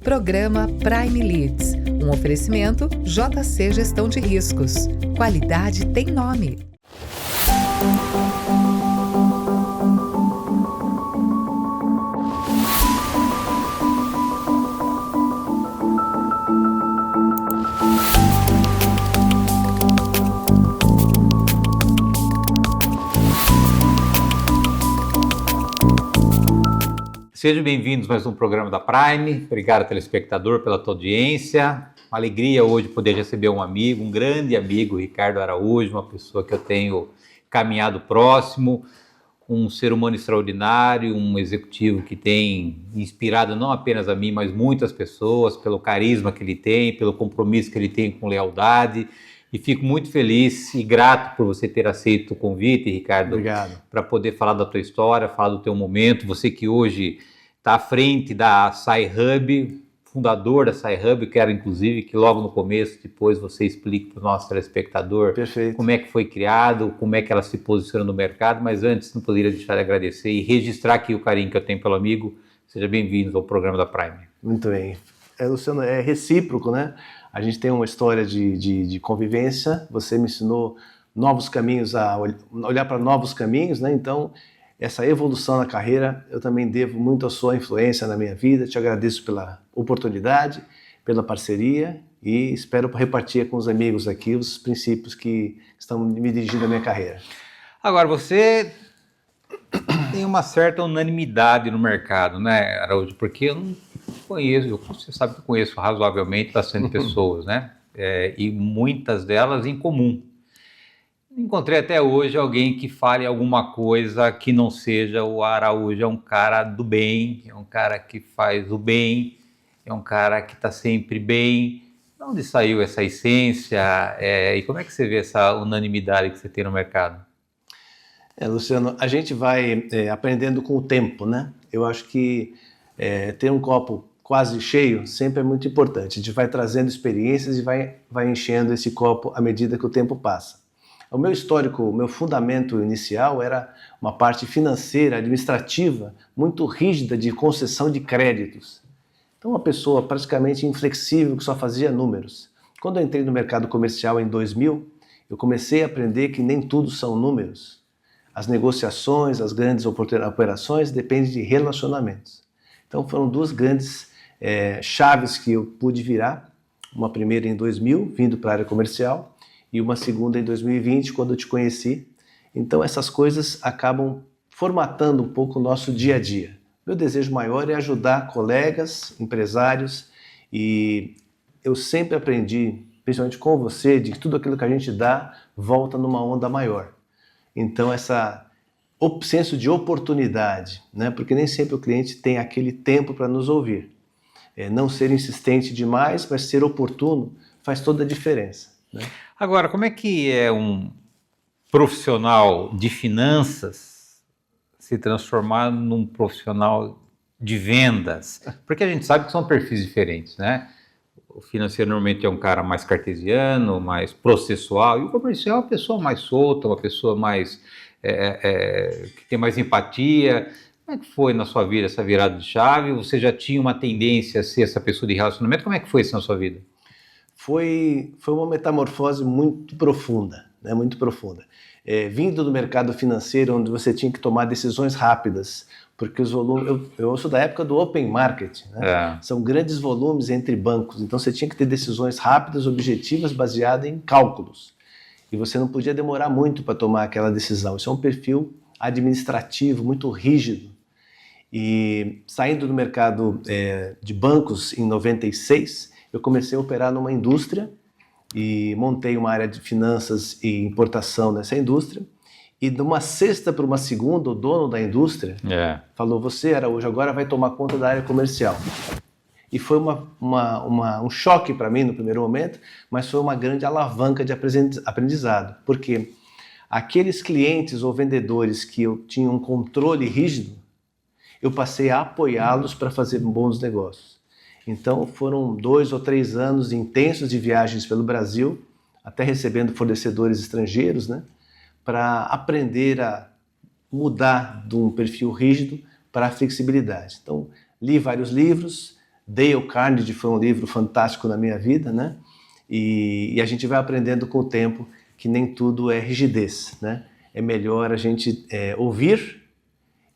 Programa Prime Leads, um oferecimento JC Gestão de Riscos. Qualidade tem nome. Sejam bem-vindos a mais um programa da Prime. Obrigado, telespectador, pela tua audiência. Uma alegria hoje poder receber um amigo, um grande amigo, Ricardo Araújo, uma pessoa que eu tenho caminhado próximo, um ser humano extraordinário, um executivo que tem inspirado não apenas a mim, mas muitas pessoas, pelo carisma que ele tem, pelo compromisso que ele tem com lealdade. E fico muito feliz e grato por você ter aceito o convite, Ricardo. Obrigado. Para poder falar da tua história, falar do teu momento. Você que hoje está à frente da Sci-Hub, fundador da Sci-Hub, quero inclusive que logo no começo, depois você explique para o nosso telespectador Perfeito. Como é que foi criado, como é que ela se posiciona no mercado, mas antes não poderia deixar de agradecer e registrar aqui o carinho que eu tenho pelo amigo. Seja bem-vindo ao programa da Prime. Muito bem. Luciano, é recíproco, né? A gente tem uma história de convivência, você me ensinou novos caminhos, a olhar para novos caminhos, né? Então, essa evolução na carreira, eu também devo muito à sua influência na minha vida. Te agradeço pela oportunidade, pela parceria e espero repartir com os amigos aqui os princípios que estão me dirigindo na minha carreira. Agora, você tem uma certa unanimidade no mercado, né, Araújo? Porque eu não conheço, você sabe que eu conheço razoavelmente bastante pessoas, né? E muitas delas em comum. Encontrei até hoje alguém que fale alguma coisa que não seja o Araújo. É um cara do bem, é um cara que faz o bem, é um cara que está sempre bem. De onde saiu essa essência? E como é que você vê essa unanimidade que você tem no mercado? Luciano, a gente vai aprendendo com o tempo, né? Eu acho que ter um copo quase cheio sempre é muito importante. A gente vai trazendo experiências e vai enchendo esse copo à medida que o tempo passa. O meu histórico, o meu fundamento inicial era uma parte financeira, administrativa, muito rígida de concessão de créditos. Então, uma pessoa praticamente inflexível que só fazia números. Quando eu entrei no mercado comercial em 2000, eu comecei a aprender que nem tudo são números. As negociações, as grandes operações dependem de relacionamentos. Então, foram duas grandes chaves que eu pude virar. Uma primeira em 2000, vindo para a área comercial, e uma segunda em 2020, quando eu te conheci. Então essas coisas acabam formatando um pouco o nosso dia a dia. Meu desejo maior é ajudar colegas, empresários, e eu sempre aprendi, principalmente com você, de que tudo aquilo que a gente dá volta numa onda maior. Então esse senso de oportunidade, né? Porque nem sempre o cliente tem aquele tempo para nos ouvir. Não ser insistente demais, mas ser oportuno faz toda a diferença, né? Agora, como é que é um profissional de finanças se transformar num profissional de vendas? Porque a gente sabe que são perfis diferentes, né? O financeiro normalmente é um cara mais cartesiano, mais processual, e o comercial é uma pessoa mais solta, uma pessoa mais que tem mais empatia. Como é que foi na sua vida essa virada de chave? Você já tinha uma tendência a ser essa pessoa de relacionamento? Como é que foi isso na sua vida? Foi uma metamorfose muito profunda, né? Muito profunda. Vindo do mercado financeiro, onde você tinha que tomar decisões rápidas, porque os volumes, eu sou da época do open market, né? São grandes volumes entre bancos, então você tinha que ter decisões rápidas, objetivas, baseadas em cálculos. E você não podia demorar muito para tomar aquela decisão. Isso é um perfil administrativo muito rígido. E saindo do mercado de bancos em 96, eu comecei a operar numa indústria e montei uma área de finanças e importação nessa indústria. E de uma sexta para uma segunda, o dono da indústria falou: você, Araújo, agora vai tomar conta da área comercial. E foi um choque para mim no primeiro momento, mas foi uma grande alavanca de aprendizado. Porque aqueles clientes ou vendedores que eu tinha um controle rígido, eu passei a apoiá-los para fazer bons negócios. Então foram 2 ou 3 anos intensos de viagens pelo Brasil, até recebendo fornecedores estrangeiros, né, para aprender a mudar de um perfil rígido para a flexibilidade. Então li vários livros, Dale Carnegie foi um livro fantástico na minha vida, né? E a gente vai aprendendo com o tempo que nem tudo é rigidez, né? É melhor a gente ouvir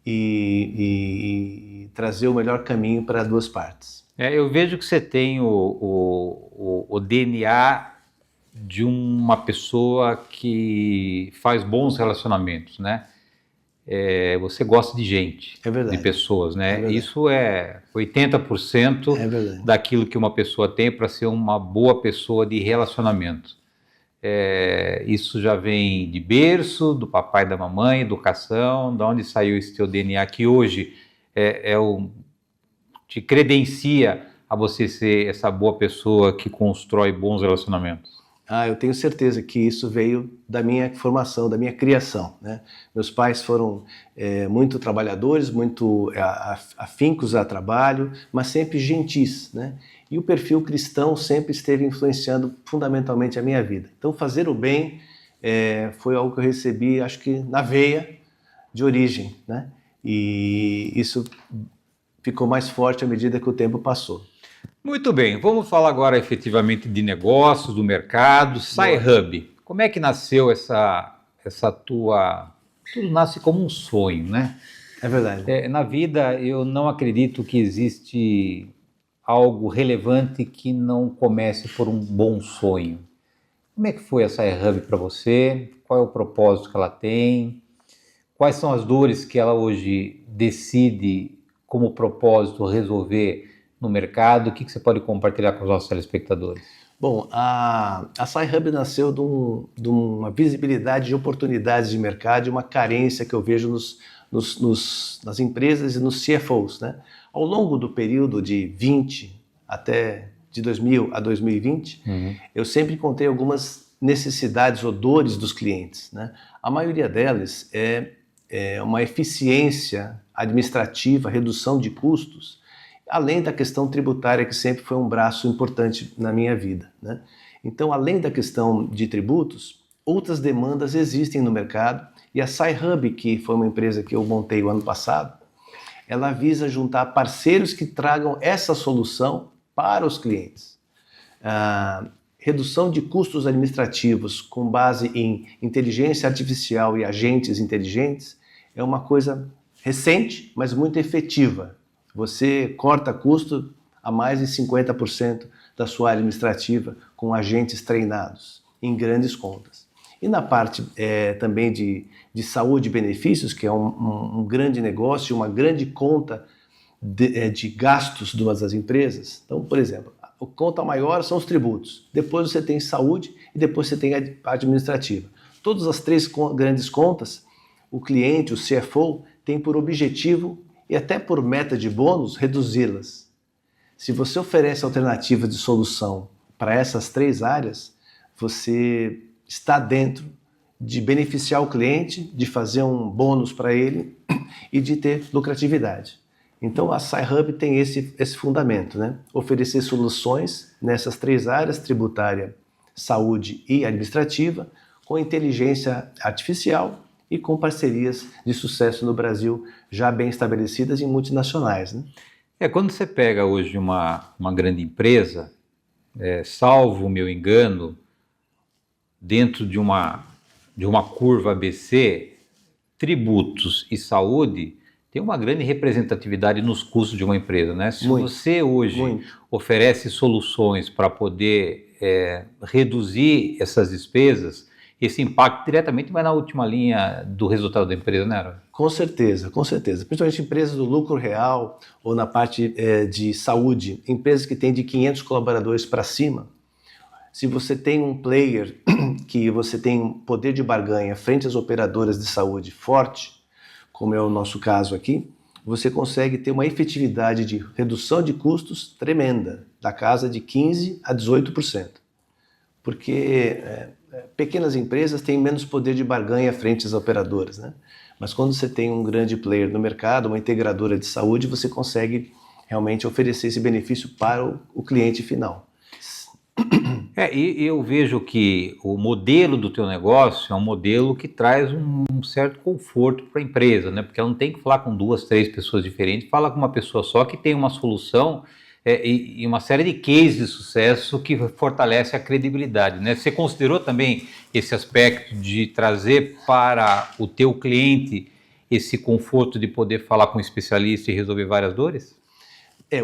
e trazer o melhor caminho para as duas partes. Eu vejo que você tem o DNA de uma pessoa que faz bons relacionamentos, né? Você gosta de gente, É verdade. de pessoas, né? É verdade. Isso é 80% É verdade. daquilo que uma pessoa tem para ser uma boa pessoa de relacionamento. Isso já vem de berço, do papai e da mamãe, educação, de onde saiu esse teu DNA que hoje te credencia a você ser essa boa pessoa que constrói bons relacionamentos? Eu tenho certeza que isso veio da minha formação, da minha criação, né? Meus pais foram muito trabalhadores, muito afincos a trabalho, mas sempre gentis, né? E o perfil cristão sempre esteve influenciando fundamentalmente a minha vida. Então, fazer o bem foi algo que eu recebi, acho que na veia de origem, né? E isso ficou mais forte à medida que o tempo passou. Muito bem, vamos falar agora efetivamente de negócios, do mercado. Sci-Hub, como é que nasceu essa tua... Tudo nasce como um sonho, né? É verdade. Na vida, eu não acredito que existe algo relevante que não comece por um bom sonho. Como é que foi a Sci-Hub para você? Qual é o propósito que ela tem? Quais são as dores que ela hoje decide como propósito resolver no mercado? O que você pode compartilhar com os nossos telespectadores? Bom, a Sci-Hub nasceu de uma visibilidade de oportunidades de mercado e uma carência que eu vejo nas empresas e nos CFOs, né? Ao longo do período de 2000 a 2020, eu sempre encontrei algumas necessidades ou dores dos clientes, né? A maioria delas é uma eficiência administrativa, redução de custos, além da questão tributária, que sempre foi um braço importante na minha vida, né? Então, além da questão de tributos, outras demandas existem no mercado, e a Sci-Hub, que foi uma empresa que eu montei o ano passado, ela visa juntar parceiros que tragam essa solução para os clientes. Redução de custos administrativos com base em inteligência artificial e agentes inteligentes é uma coisa recente, mas muito efetiva. Você corta custo a mais de 50% da sua área administrativa com agentes treinados em grandes contas. E na parte também de saúde e benefícios, que é um grande negócio, uma grande conta de gastos das empresas. Então, por exemplo, a conta maior são os tributos, depois você tem saúde e depois você tem a administrativa. Todas as três grandes contas, o cliente, o CFO, tem por objetivo e até por meta de bônus, reduzi-las. Se você oferece alternativas de solução para essas três áreas, você está dentro de beneficiar o cliente, de fazer um bônus para ele e de ter lucratividade. Então a Sci-Hub tem esse fundamento, né? Oferecer soluções nessas três áreas, tributária, saúde e administrativa, com inteligência artificial e com parcerias de sucesso no Brasil já bem estabelecidas em multinacionais, né? Quando você pega hoje uma grande empresa, salvo o meu engano, dentro de uma curva ABC, tributos e saúde tem uma grande representatividade nos custos de uma empresa, né? Se você hoje oferece soluções para poder reduzir essas despesas, esse impacto diretamente vai na última linha do resultado da empresa, né, Aaron? Com certeza, com certeza. Principalmente empresas do lucro real ou na parte de saúde, empresas que têm de 500 colaboradores para cima. Se você tem um player que você tem um poder de barganha frente às operadoras de saúde forte, como é o nosso caso aqui, você consegue ter uma efetividade de redução de custos tremenda, da casa de 15% a 18%. Porque pequenas empresas têm menos poder de barganha frente às operadoras, né? Mas quando você tem um grande player no mercado, uma integradora de saúde, você consegue realmente oferecer esse benefício para o cliente final. E eu vejo que o modelo do teu negócio é um modelo que traz um certo conforto para a empresa, né? Porque ela não tem que falar com 2, 3 pessoas diferentes, fala com uma pessoa só que tem uma solução e uma série de cases de sucesso que fortalece a credibilidade, né? Você considerou também esse aspecto de trazer para o teu cliente esse conforto de poder falar com um especialista e resolver várias dores?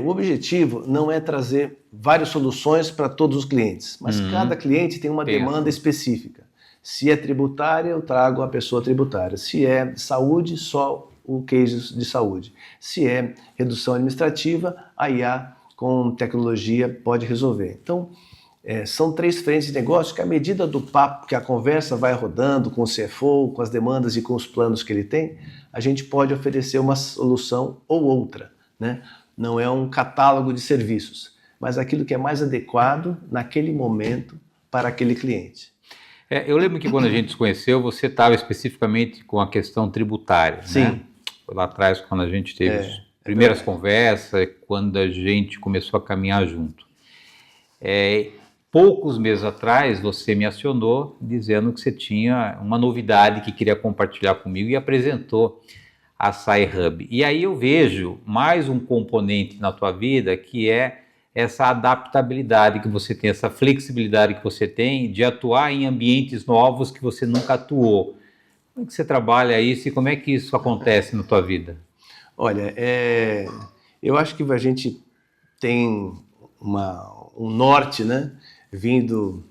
O objetivo não é trazer várias soluções para todos os clientes, mas cada cliente tem uma demanda específica. Se é tributária, eu trago a pessoa tributária. Se é saúde, só o case de saúde. Se é redução administrativa, a IA com tecnologia pode resolver. Então, são 3 frentes de negócio que, à medida do papo, que a conversa vai rodando com o CFO, com as demandas e com os planos que ele tem, a gente pode oferecer uma solução ou outra, né? Não é um catálogo de serviços, mas aquilo que é mais adequado naquele momento para aquele cliente. Eu lembro que quando a gente se conheceu, você estava especificamente com a questão tributária. Sim. Né? Foi lá atrás, quando a gente teve as primeiras conversas, quando a gente começou a caminhar junto. Poucos meses atrás, você me acionou dizendo que você tinha uma novidade que queria compartilhar comigo e apresentou a Sci-Hub. E aí eu vejo mais um componente na tua vida, que é essa adaptabilidade que você tem, essa flexibilidade que você tem de atuar em ambientes novos que você nunca atuou. Como é que você trabalha isso e como é que isso acontece na tua vida? Olha, eu acho que a gente tem um norte, né, vindo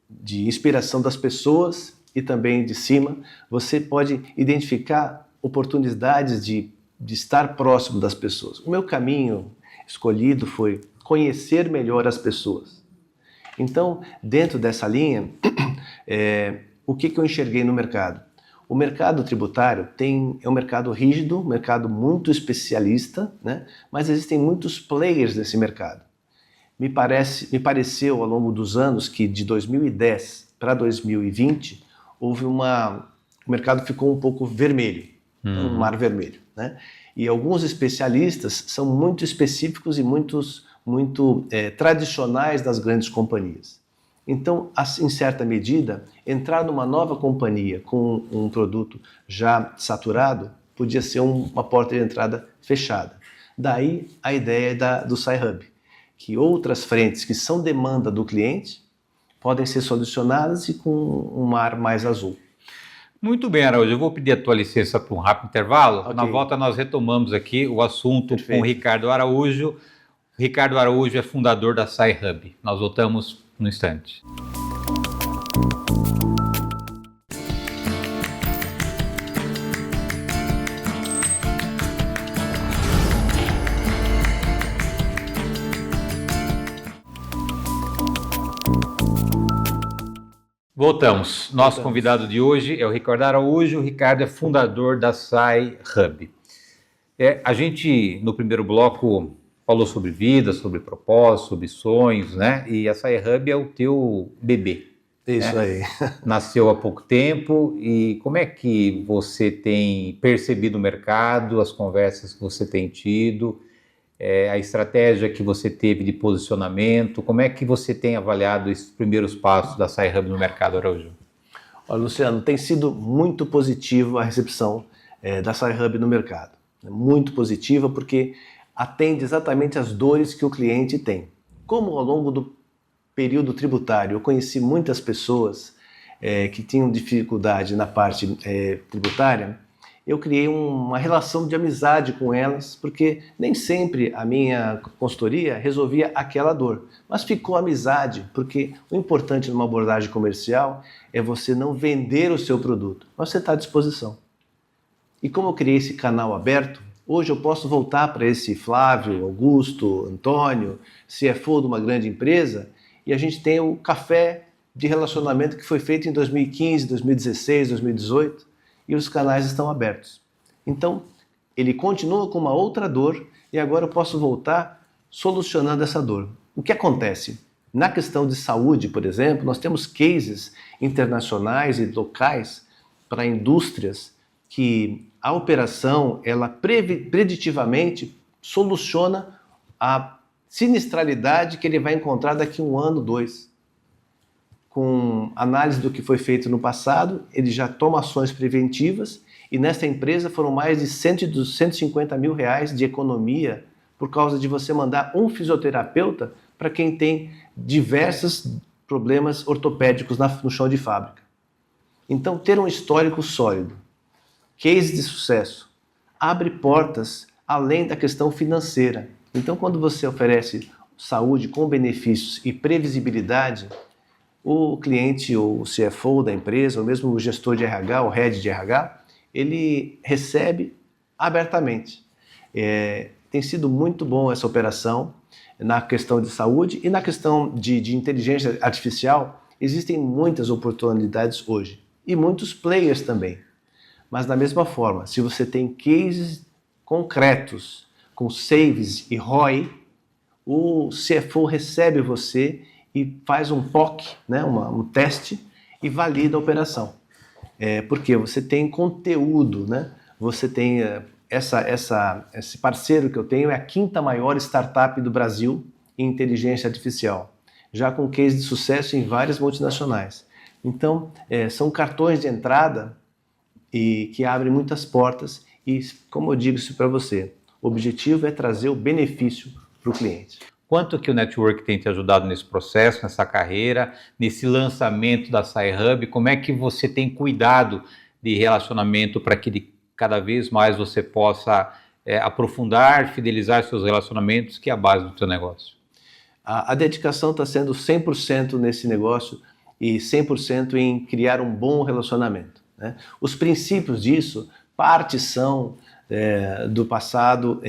de inspiração das pessoas e também de cima. Você pode identificar oportunidades de estar próximo das pessoas. O meu caminho escolhido foi conhecer melhor as pessoas. Então, dentro dessa linha, o que eu enxerguei no mercado? O mercado tributário é um mercado rígido, um mercado muito especialista, né? Mas existem muitos players nesse mercado. Me pareceu ao longo dos anos que de 2010 para 2020 houve o mercado ficou um pouco vermelho. Um mar vermelho, né? E alguns especialistas são muito específicos e muito tradicionais das grandes companhias. Então, em certa medida, entrar numa nova companhia com um produto já saturado podia ser uma porta de entrada fechada. Daí a ideia do Sci-Hub, que outras frentes que são demanda do cliente podem ser solucionadas e com um mar mais azul. Muito bem, Araújo, eu vou pedir a tua licença para um rápido intervalo. Okay. Na volta nós retomamos aqui o assunto Perfeito. com o Ricardo Araújo. O Ricardo Araújo é fundador da Sci-Hub. Nós voltamos no instante. Voltamos. Nosso convidado de hoje é o Ricardo Araújo. O Ricardo é fundador da Sci-Hub. A gente, no primeiro bloco, falou sobre vida, sobre propósito, sobre sonhos, né? E a Sci-Hub é o teu bebê. Isso, né? Aí. Nasceu há pouco tempo. E como é que você tem percebido o mercado, as conversas que você tem tido, a estratégia que você teve de posicionamento? Como é que você tem avaliado esses primeiros passos da Sci-Hub no mercado, Araújo? Olha, Luciano, tem sido muito positivo a recepção da Sci-Hub no mercado. Muito positiva, porque atende exatamente as dores que o cliente tem. Como ao longo do período tributário eu conheci muitas pessoas que tinham dificuldade na parte tributária, eu criei uma relação de amizade com elas, porque nem sempre a minha consultoria resolvia aquela dor, mas ficou amizade, porque o importante numa abordagem comercial é você não vender o seu produto, mas você está à disposição. E como eu criei esse canal aberto, hoje eu posso voltar para esse Flávio, Augusto, Antônio, CFO de uma grande empresa, e a gente tem o café de relacionamento que foi feito em 2015, 2016, 2018, e os canais estão abertos. Então, ele continua com uma outra dor e agora eu posso voltar solucionando essa dor. O que acontece? Na questão de saúde, por exemplo, nós temos cases internacionais e locais para indústrias que a operação, ela preditivamente soluciona a sinistralidade que ele vai encontrar daqui a 1 ano, 2. Com análise do que foi feito no passado, ele já toma ações preventivas e nesta empresa foram mais de 150 mil reais de economia por causa de você mandar um fisioterapeuta para quem tem diversos problemas ortopédicos no chão de fábrica. Então, ter um histórico sólido, case de sucesso, abre portas além da questão financeira. Então, quando você oferece saúde com benefícios e previsibilidade, o cliente ou o CFO da empresa, ou mesmo o gestor de RH, o head de RH, ele recebe abertamente. Tem sido muito bom essa operação na questão de saúde e na questão de inteligência artificial. Existem muitas oportunidades hoje e muitos players também. Mas da mesma forma, se você tem cases concretos com saves e ROI, o CFO recebe você e faz um POC, né, um teste, e valida a operação. Porque você tem conteúdo, né? Você tem esse parceiro que eu tenho, é a 5ª maior startup do Brasil em inteligência artificial, já com case de sucesso em várias multinacionais. Então, são cartões de entrada e que abrem muitas portas e, como eu digo isso para você, o objetivo é trazer o benefício para o cliente. Quanto que o network tem te ajudado nesse processo, nessa carreira, nesse lançamento da Sci-Hub? Como é que você tem cuidado de relacionamento para que cada vez mais você possa aprofundar, fidelizar seus relacionamentos, que é a base do seu negócio? A dedicação está sendo 100% nesse negócio e 100% em criar um bom relacionamento, né? Os princípios disso, parte são do passado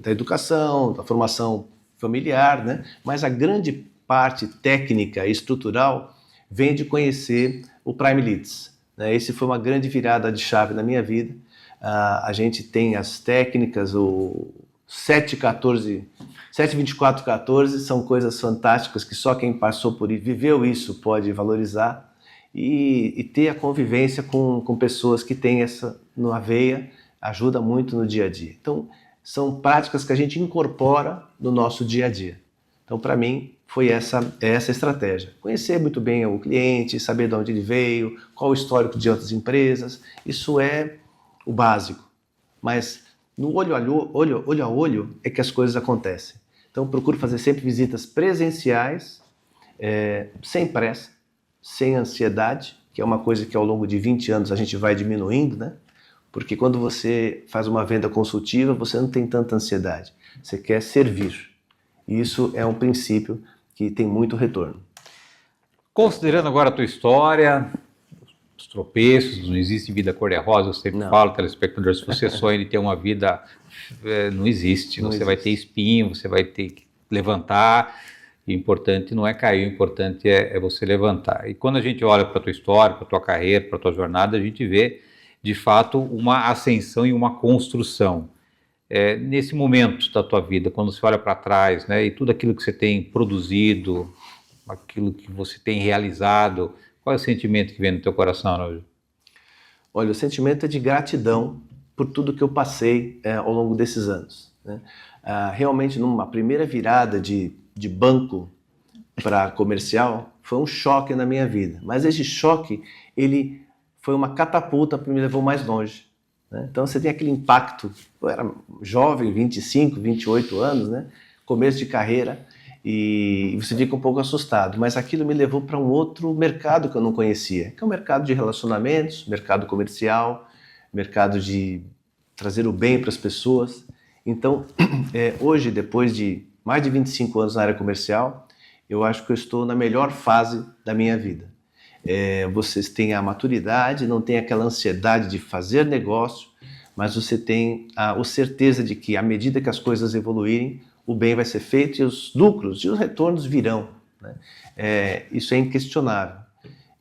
da educação, da formação familiar, né? Mas a grande parte técnica e estrutural vem de conhecer o Prime Leads, né? Esse foi uma grande virada de chave na minha vida. A gente tem as técnicas, o 7-24-14 são coisas fantásticas que só quem passou por e viveu isso pode valorizar e ter a convivência com pessoas que têm essa na veia ajuda muito no dia a dia. Então, são práticas que a gente incorpora no nosso dia a dia. Então, para mim, foi essa estratégia. Conhecer muito bem o cliente, saber de onde ele veio, qual o histórico de outras empresas, isso é o básico. Mas no olho a olho é que as coisas acontecem. Então, procuro fazer sempre visitas presenciais, sem pressa, sem ansiedade, que é uma coisa que ao longo de 20 anos a gente vai diminuindo, né? Porque quando você faz uma venda consultiva, você não tem tanta ansiedade. Você quer servir. E isso é um princípio que tem muito retorno. Considerando agora a tua história, os tropeços, não existe vida cor-de-rosa, eu sempre falo, telespectador, se você sonha de ter uma vida, não existe. Você vai ter espinho, você vai ter que levantar. O importante não é cair, o importante é você levantar. E quando a gente olha para a tua história, para a tua carreira, para a tua jornada, a gente vê de fato uma ascensão e uma construção. Nesse momento da tua vida, quando você olha para trás, né, e tudo aquilo que você tem produzido, aquilo que você tem realizado, qual é o sentimento que vem no teu coração, Araújo? Olha, o sentimento é de gratidão por tudo que eu passei ao longo desses anos, né? Realmente, numa primeira virada de banco para comercial, foi um choque na minha vida. Mas esse choque, ele foi uma catapulta que me levou mais longe, né? Então você tem aquele impacto. Eu era jovem, 25, 28 anos, né? Começo de carreira, e você fica um pouco assustado. Mas aquilo me levou para um outro mercado que eu não conhecia, que é o mercado de relacionamentos, mercado comercial, mercado de trazer o bem para as pessoas. Então, hoje, depois de mais de 25 anos na área comercial, eu acho que eu estou na melhor fase da minha vida. Vocês têm a maturidade, não tem aquela ansiedade de fazer negócio, mas você tem a certeza de que à medida que as coisas evoluírem, o bem vai ser feito e os lucros e os retornos virão, né? Isso é inquestionável.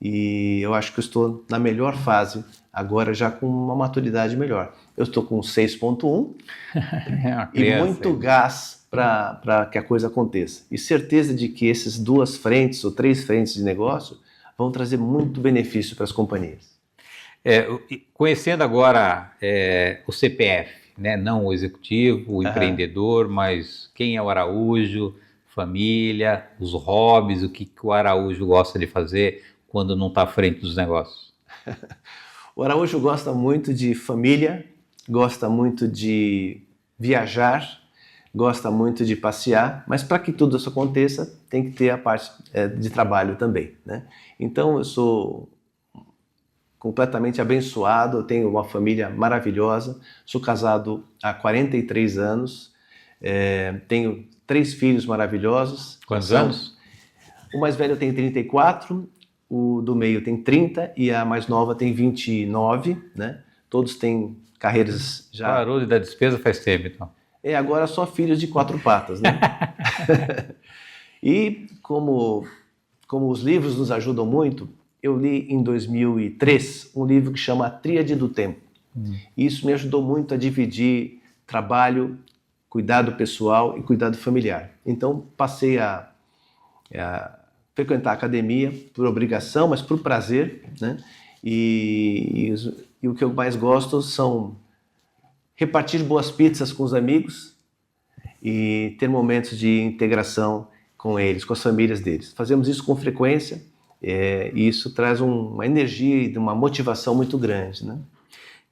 E eu acho que eu estou na melhor fase, agora já com uma maturidade melhor. Eu estou com 6.1 e muito gás para que a coisa aconteça. E certeza de que essas 2 frentes ou 3 frentes de negócio vão trazer muito benefício para as companhias. Conhecendo agora o CPF, né? Não o executivo, o empreendedor, mas quem é o Araújo, família, os hobbies, o que o Araújo gosta de fazer quando não está à frente dos negócios? O Araújo gosta muito de família, gosta muito de viajar, gosta muito de passear, mas para que tudo isso aconteça, tem que ter a parte de trabalho também, né? Então eu sou completamente abençoado, eu tenho uma família maravilhosa, sou casado há 43 anos, tenho 3 filhos maravilhosos. Quantos anos? O mais velho tem 34, o do meio tem 30 e a mais nova tem 29, né? Todos têm carreiras já... Parou de dar despesa faz tempo, então. Agora só filhos de 4 patas, né? E como os livros nos ajudam muito, eu li em 2003 um livro que chama A Tríade do Tempo. Isso me ajudou muito a dividir trabalho, cuidado pessoal e cuidado familiar. Então passei a frequentar a academia por obrigação, mas por prazer, né? E o que eu mais gosto são repartir boas pizzas com os amigos e ter momentos de integração com eles, com as famílias deles. Fazemos isso com frequência e isso traz uma energia e uma motivação muito grande, né?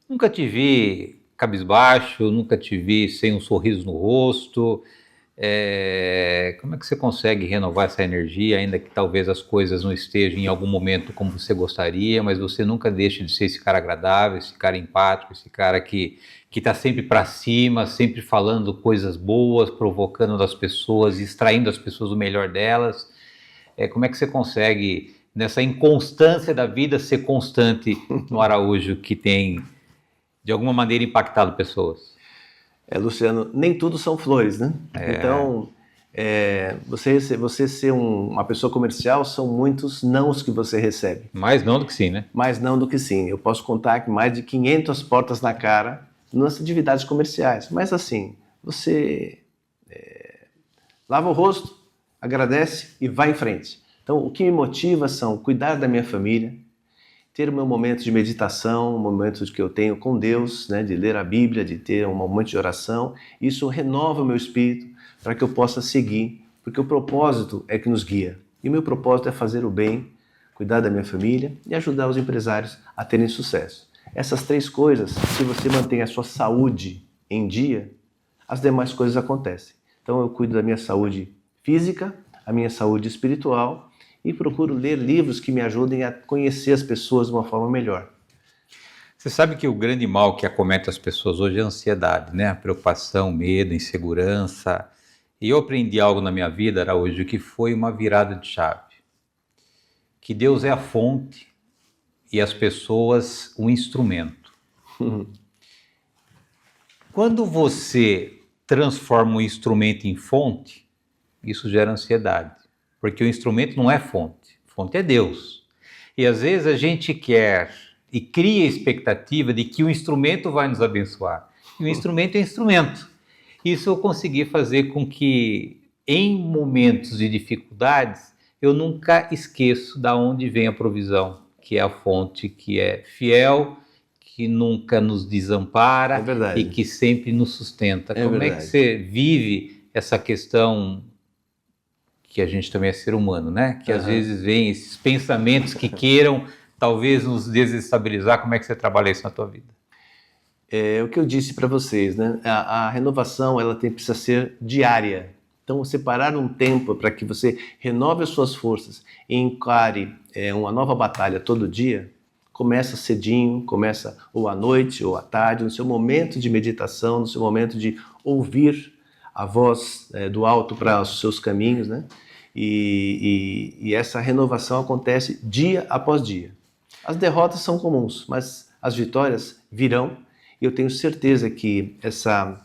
Nunca te vi cabisbaixo, nunca te vi sem um sorriso no rosto. Como é que você consegue renovar essa energia, ainda que talvez as coisas não estejam em algum momento como você gostaria, mas você nunca deixa de ser esse cara agradável, esse cara empático, esse cara que está sempre para cima, sempre falando coisas boas, provocando das pessoas, extraindo as pessoas o melhor delas. Como é que você consegue, nessa inconstância da vida, ser constante no Araújo, que tem, de alguma maneira, impactado pessoas? Luciano, nem tudo são flores, né? Então, você ser uma pessoa comercial, são muitos nãos que você recebe. Mais não do que sim, né? Mais não do que sim. Eu posso contar que mais de 500 portas na cara nas atividades comerciais. Mas assim, você lava o rosto, agradece e vai em frente. Então, o que me motiva são cuidar da minha família, ter o meu momento de meditação, um momento que eu tenho com Deus, né, de ler a Bíblia, de ter um momento de oração. Isso renova o meu espírito para que eu possa seguir, porque o propósito é que nos guia. E o meu propósito é fazer o bem, cuidar da minha família e ajudar os empresários a terem sucesso. Essas 3 coisas, se você mantém a sua saúde em dia, as demais coisas acontecem. Então eu cuido da minha saúde física, a minha saúde espiritual, e procuro ler livros que me ajudem a conhecer as pessoas de uma forma melhor. Você sabe que o grande mal que acomete as pessoas hoje é a ansiedade, né? A preocupação, medo, insegurança. E eu aprendi algo na minha vida, Araújo, que foi uma virada de chave. Que Deus é a fonte e as pessoas o instrumento. Quando você transforma um instrumento em fonte, isso gera ansiedade. Porque o instrumento não é fonte é Deus. E às vezes a gente quer e cria a expectativa de que o instrumento vai nos abençoar. E o instrumento é instrumento. Isso eu consegui fazer com que, em momentos de dificuldades, eu nunca esqueço de onde vem a provisão, que é a fonte que é fiel, que nunca nos desampara e que sempre nos sustenta. Como é que você vive essa questão, que a gente também é ser humano, né? Que às vezes vem esses pensamentos que queiram talvez nos desestabilizar. Como é que você trabalha isso na tua vida? O que eu disse para vocês, né? A renovação ela precisa ser diária. Então, separar um tempo para que você renove as suas forças e encare uma nova batalha todo dia, começa cedinho, começa ou à noite ou à tarde, no seu momento de meditação, no seu momento de ouvir a voz do alto para os seus caminhos, né? E essa renovação acontece dia após dia. As derrotas são comuns, mas as vitórias virão e eu tenho certeza que essa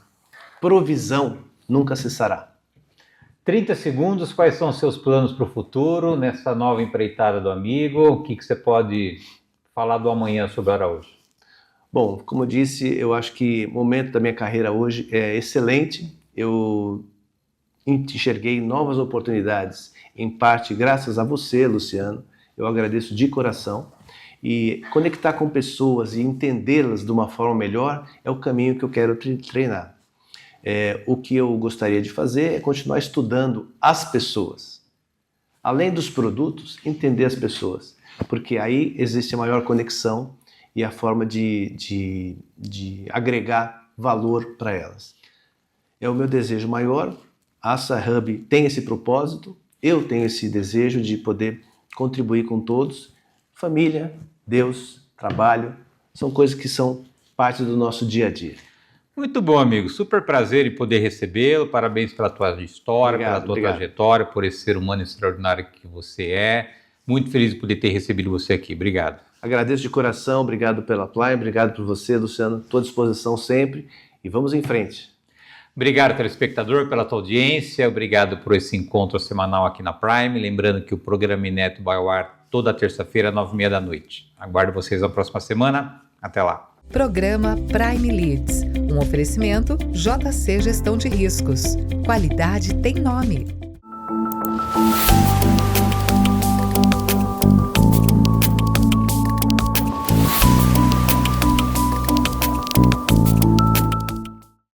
provisão nunca cessará. 30 segundos, quais são os seus planos para o futuro, nessa nova empreitada do amigo? O que você pode falar do amanhã sobre o Araújo? Bom, como eu disse, eu acho que o momento da minha carreira hoje é excelente. Eu enxerguei novas oportunidades, em parte graças a você, Luciano. Eu agradeço de coração. E conectar com pessoas e entendê-las de uma forma melhor é o caminho que eu quero treinar. O que eu gostaria de fazer é continuar estudando as pessoas. Além dos produtos, entender as pessoas. Porque aí existe a maior conexão e a forma de agregar valor para elas. é o meu desejo maior. A Assa Hub tem esse propósito, eu tenho esse desejo de poder contribuir com todos. Família, Deus, trabalho, são coisas que são parte do nosso dia a dia. Muito bom, amigo. Super prazer em poder recebê-lo. Parabéns pela tua história, pela tua trajetória, por esse ser humano extraordinário que você é. Muito feliz de poder ter recebido você aqui. Obrigado. Agradeço de coração, obrigado pela Prime, obrigado por você, Luciano. Estou à disposição sempre e vamos em frente. Obrigado, telespectador, pela tua audiência. Obrigado por esse encontro semanal aqui na Prime. Lembrando que o programa Inédito vai ao ar toda terça-feira, 9h30 da noite. Aguardo vocês na próxima semana. Até lá. Programa Prime Leads, um oferecimento JC Gestão de Riscos. Qualidade tem nome.